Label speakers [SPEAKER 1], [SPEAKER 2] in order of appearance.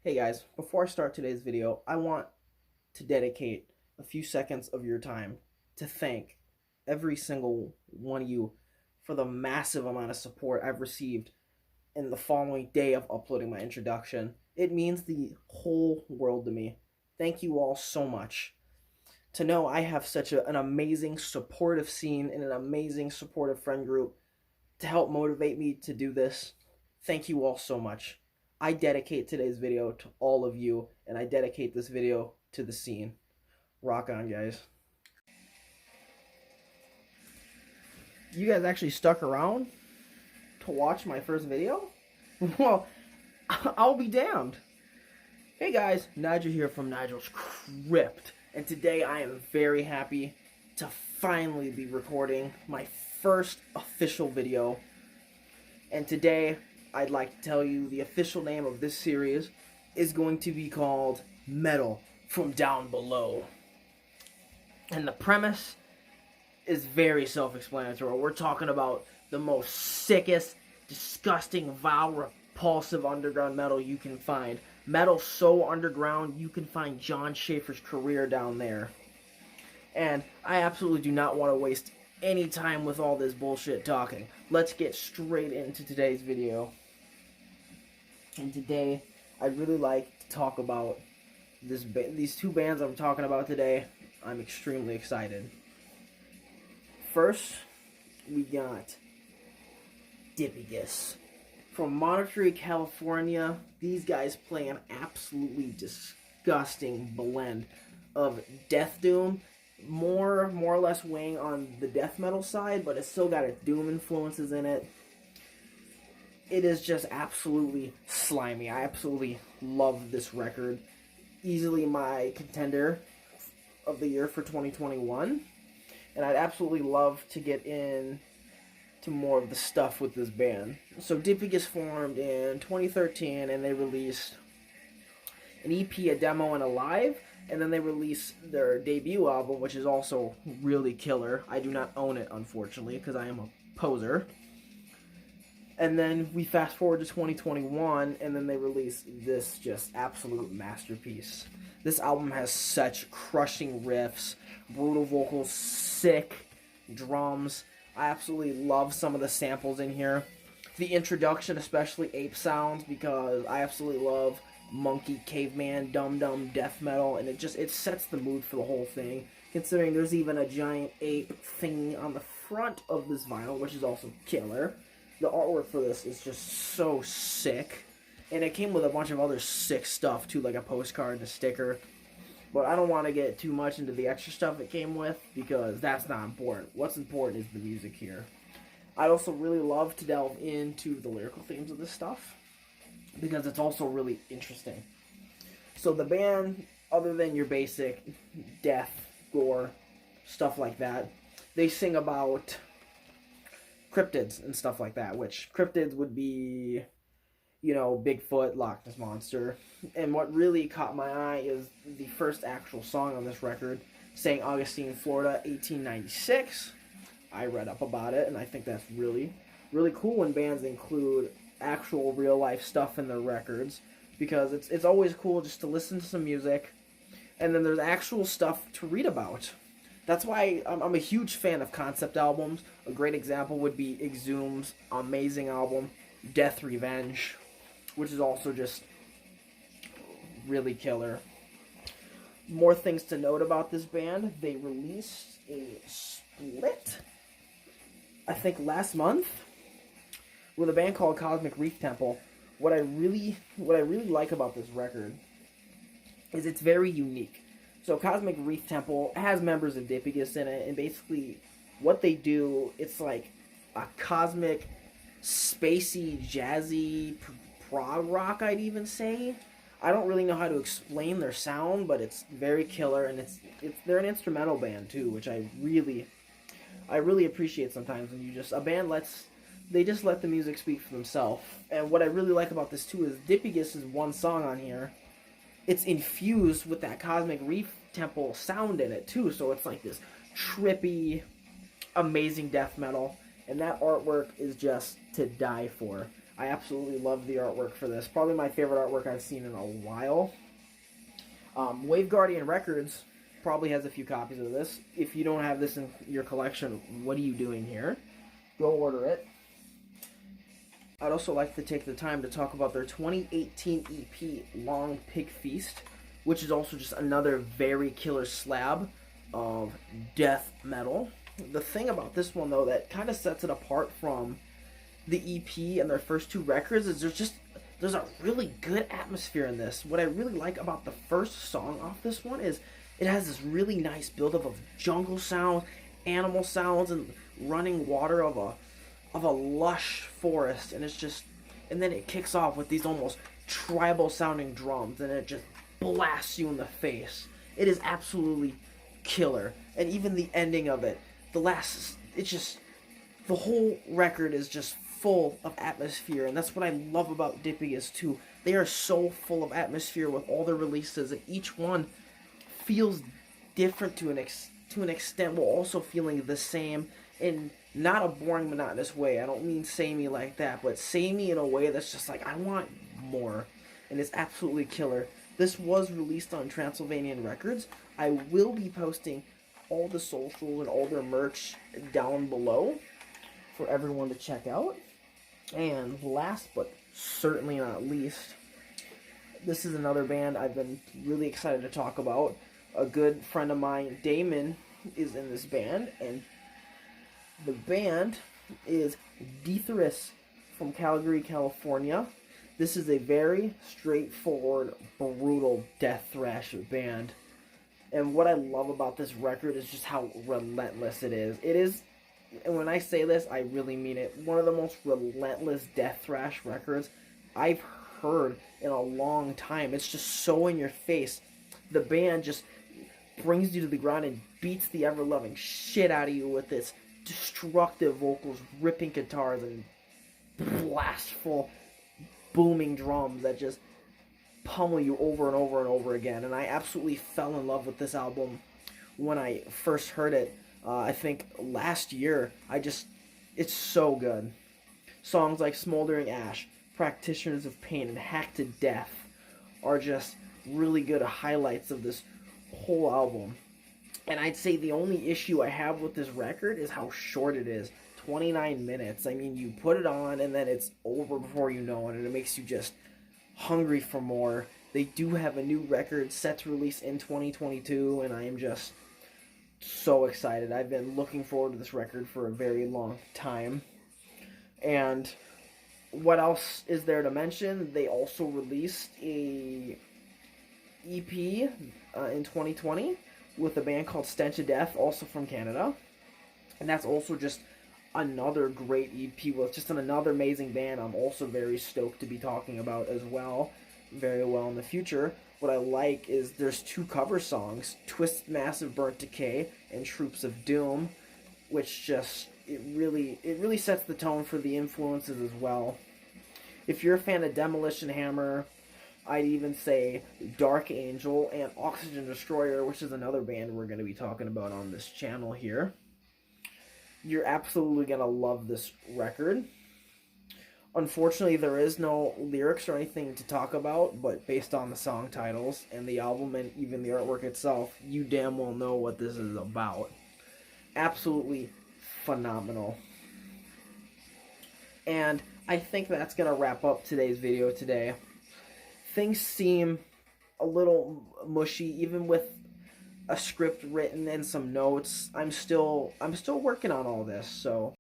[SPEAKER 1] Hey guys, before I start today's video, I want to dedicate a few seconds of your time to thank every single one of you for the massive amount of support I've received in the following day of uploading my introduction. It means the whole world to me. Thank you all so much. To know I have such an amazing supportive scene and an amazing supportive friend group to help motivate me to do this. Thank you all so much. I dedicate today's video to all of you, and I dedicate this video to the scene. Rock on, guys. You guys actually stuck around to watch my first video? Well, I'll be damned. Hey guys, Nigel here from Nigel's Crypt, and today I am very happy to finally be recording my first official video. And today, I'd like to tell you the official name of this series is going to be called Metal from Down Below. And the premise is very self-explanatory. We're talking about the most sickest, disgusting, vile, repulsive underground metal you can find. Metal so underground, you can find John Schaefer's career down there. And I absolutely do not want to waste any time with all this bullshit talking. Let's get straight into today's video. And today, I'd really like to talk about these two bands I'm talking about today. I'm extremely excited. First, we got Dipygus. From Monterey, California, these guys play an absolutely disgusting blend of death doom, more or less weighing on the death metal side, but it's still got its doom influences in it. It is just absolutely slimy. I absolutely love this record. Easily my contender of the year for 2021. And I'd absolutely love to get in to more of the stuff with this band. So Dipygus formed in 2013, and they released an EP, a demo, and a live. And then they released their debut album, which is also really killer. I do not own it, unfortunately, because I am a poser. And then we fast forward to 2021, and then they released this just absolute masterpiece. This album has such crushing riffs, brutal vocals, sick drums. I absolutely love some of the samples in here. The introduction, especially ape sounds, because I absolutely love monkey, caveman, dum-dum death metal, and it sets the mood for the whole thing, considering there's even a giant ape thing on the front of this vinyl, which is also killer. The artwork for this is just so sick, and it came with a bunch of other sick stuff too, like a postcard and a sticker, but I don't want to get too much into the extra stuff it came with, because that's not important. What's important is the music here. I'd also really love to delve into the lyrical themes of this stuff, because it's also really interesting. So the band, other than your basic death, gore, stuff like that, they sing about cryptids and stuff like that, which cryptids would be, Bigfoot, Loch Ness Monster. And what really caught my eye is the first actual song on this record, St. Augustine, Florida, 1896. I read up about it, and I think that's really, really cool when bands include actual real-life stuff in their records, because it's always cool just to listen to some music, and then there's actual stuff to read about. That's why I'm a huge fan of concept albums. A great example would be Exhum's amazing album, Death Revenge, which is also just really killer. More things to note about this band. They released a split, I think last month, with a band called Cosmic Reef Temple. What I really like about this record is it's very unique. So Cosmic Reef Temple has members of Dipygus in it, and basically what they do, it's like a cosmic, spacey, jazzy, prog rock, I'd even say. I don't really know how to explain their sound, but it's very killer, and they're an instrumental band too, which I really appreciate sometimes when they just let the music speak for themselves. And what I really like about this too is Dipygus is one song on here. It's infused with that Cosmic Reef Temple sound in it too, so it's like this trippy, amazing death metal, and that artwork is just to die for. I absolutely love the artwork for this. Probably my favorite artwork I've seen in a while. Wave Guardian Records probably has a few copies of this. If you don't have this in your collection, what are you doing here? Go order it. I'd also like to take the time to talk about their 2018 EP, Long Pig Feast, which is also just another very killer slab of death metal. The thing about this one, though, that kind of sets it apart from the EP and their first two records is there's a really good atmosphere in this. What I really like about the first song off this one is it has this really nice buildup of jungle sounds, animal sounds, and running water of a lush forest, and then it kicks off with these almost tribal sounding drums, and it just blasts you in the face. It is absolutely killer. And even the ending of it, the whole record is just full of atmosphere, and that's what I love about Dipygus too. They are so full of atmosphere with all their releases, and each one feels different to an extent, while also feeling the same in not a boring, monotonous way. I don't mean samey like that, but samey in a way that's just like, I want more, and it's absolutely killer. This was released on Transylvanian Records. I will be posting all the socials and all their merch down below for everyone to check out. And last but certainly not least, this is another band I've been really excited to talk about. A good friend of mine, Damon, is in this band, and the band is Detherous from Calgary, California. This is a very straightforward, brutal death thrash band. And what I love about this record is just how relentless it is. It is, and when I say this, I really mean it, one of the most relentless death thrash records I've heard in a long time. It's just so in your face. The band just brings you to the ground and beats the ever-loving shit out of you with its destructive vocals, ripping guitars, and blastful, booming drums that just pummel you over and over and over again. And I absolutely fell in love with this album when I first heard it. I think last year. It's so good. Songs like Smoldering Ash, Practitioners of Pain, and Hacked to Death are just really good highlights of this whole album. And I'd say the only issue I have with this record is how short it is. 29 minutes. I mean, you put it on and then it's over before you know it, and it makes you just hungry for more. They do have a new record set to release in 2022, and I am just so excited. I've been looking forward to this record for a very long time. And what else is there to mention? They also released a EP in 2020 with a band called Stench of Death, also from Canada. And that's also just another great EP with just another amazing band I'm also very stoked to be talking about as well, very well in the future. What I like is there's two cover songs, Twist Massive Burnt Decay and Troops of Doom, which just, it really sets the tone for the influences as well. If you're a fan of Demolition Hammer, I'd even say Dark Angel and Oxygen Destroyer, which is another band we're going to be talking about on this channel here. You're absolutely going to love this record. Unfortunately, there is no lyrics or anything to talk about, but based on the song titles and the album and even the artwork itself, you damn well know what this is about. Absolutely phenomenal. And I think that's going to wrap up today's video today. Things seem a little mushy, even with a script written and some notes. I'm still working on all this, so